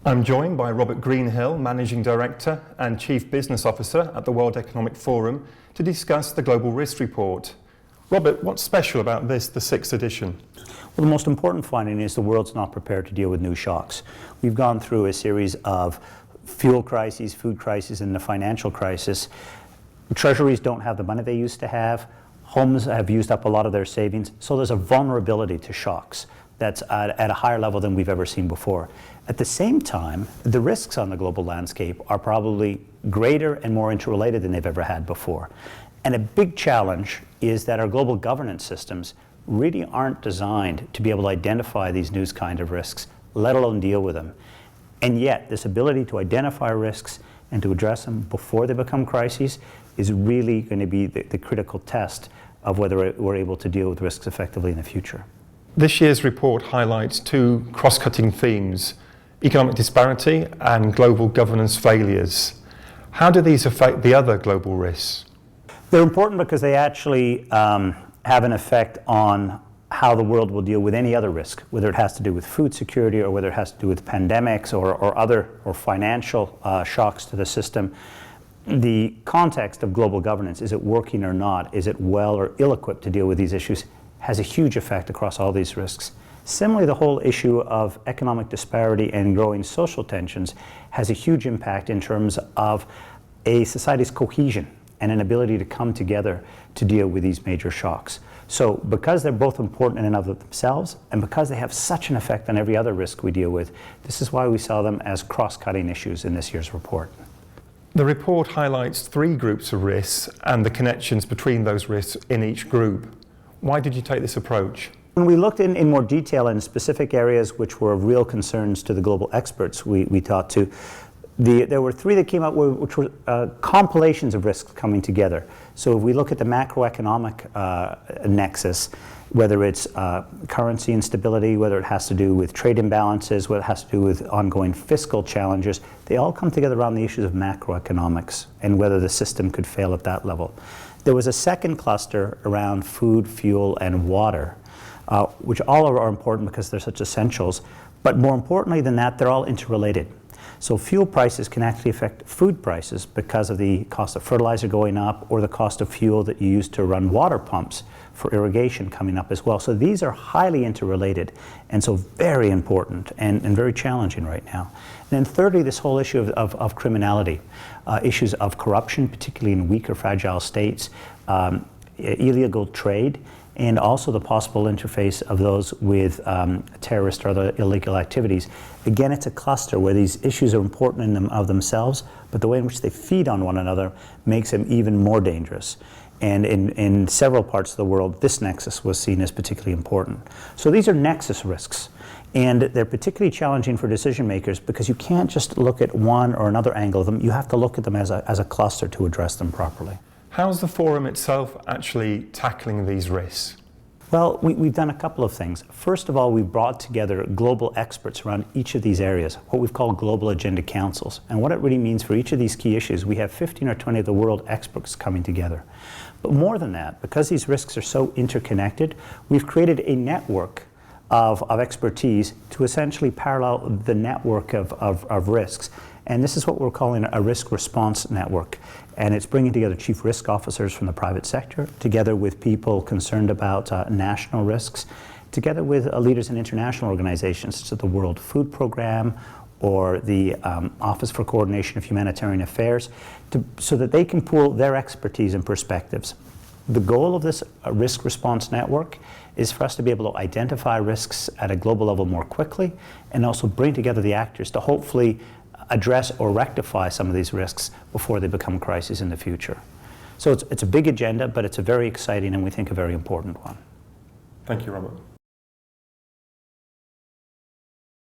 I'm joined by Robert Greenhill, Managing Director and Chief Business Officer at the World Economic Forum, to discuss the Global Risk Report. Robert, what's special about this, the 6th edition? Well, the most important finding is the world's not prepared to deal with new shocks. We've gone through a series of fuel crises, food crises, and the financial crisis. Treasuries don't have the money they used to have. Homes have used up a lot of their savings. So there's a vulnerability to shocks that's at a higher level than we've ever seen before. At the same time, the risks on the global landscape are probably greater and more interrelated than they've ever had before. And a big challenge is that our global governance systems really aren't designed to be able to identify these new kind of risks, let alone deal with them. And yet, this ability to identify risks and to address them before they become crises is really going to be the critical test of whether we're able to deal with risks effectively in the future. This year's report highlights two cross-cutting themes: economic disparity and global governance failures. How do these affect the other global risks? They're important because they actually have an effect on how the world will deal with any other risk, whether it has to do with food security or whether it has to do with pandemics or financial shocks to the system. The context of global governance, is it working or not, is it well or ill-equipped to deal with these issues, has a huge effect across all these risks. Similarly, the whole issue of economic disparity and growing social tensions has a huge impact in terms of a society's cohesion and an ability to come together to deal with these major shocks. So because they're both important in and of themselves, and because they have such an effect on every other risk we deal with, this is why we saw them as cross-cutting issues in this year's report. The report highlights 3 groups of risks and the connections between those risks in each group. Why did you take this approach? When we looked in more detail in specific areas which were of real concerns to the global experts we talked to, there were 3 that came out which were compilations of risks coming together. So if we look at the macroeconomic nexus, whether it's currency instability, whether it has to do with trade imbalances, whether it has to do with ongoing fiscal challenges, they all come together around the issues of macroeconomics and whether the system could fail at that level. There was a second cluster around food, fuel, and water, which all are important because they're such essentials. But more importantly than that, they're all interrelated. So fuel prices can actually affect food prices because of the cost of fertilizer going up or the cost of fuel that you use to run water pumps for irrigation coming up as well. So these are highly interrelated and so very important and very challenging right now. And then thirdly, this whole issue of criminality, issues of corruption, particularly in weak or fragile states, illegal trade, and also the possible interface of those with terrorist or other illegal activities. Again, it's a cluster where these issues are important in of themselves, but the way in which they feed on one another makes them even more dangerous. And in several parts of the world, this nexus was seen as particularly important. So these are nexus risks, and they're particularly challenging for decision makers because you can't just look at one or another angle of them. You have to look at them as a cluster to address them properly. How's the forum itself actually tackling these risks? Well, we've done a couple of things. First of all, we brought together global experts around each of these areas, what we've called global agenda councils. And what it really means for each of these key issues, we have 15 or 20 of the world experts coming together. But more than that, because these risks are so interconnected, we've created a network of expertise to essentially parallel the network of risks. And this is what we're calling a risk response network. And it's bringing together chief risk officers from the private sector, together with people concerned about national risks, together with leaders in international organizations such as the World Food Program or the Office for Coordination of Humanitarian Affairs, so that they can pool their expertise and perspectives. The goal of this risk response network is for us to be able to identify risks at a global level more quickly and also bring together the actors to hopefully address or rectify some of these risks before they become crises in the future. So it's a big agenda, but it's a very exciting and we think a very important one. Thank you, Robert.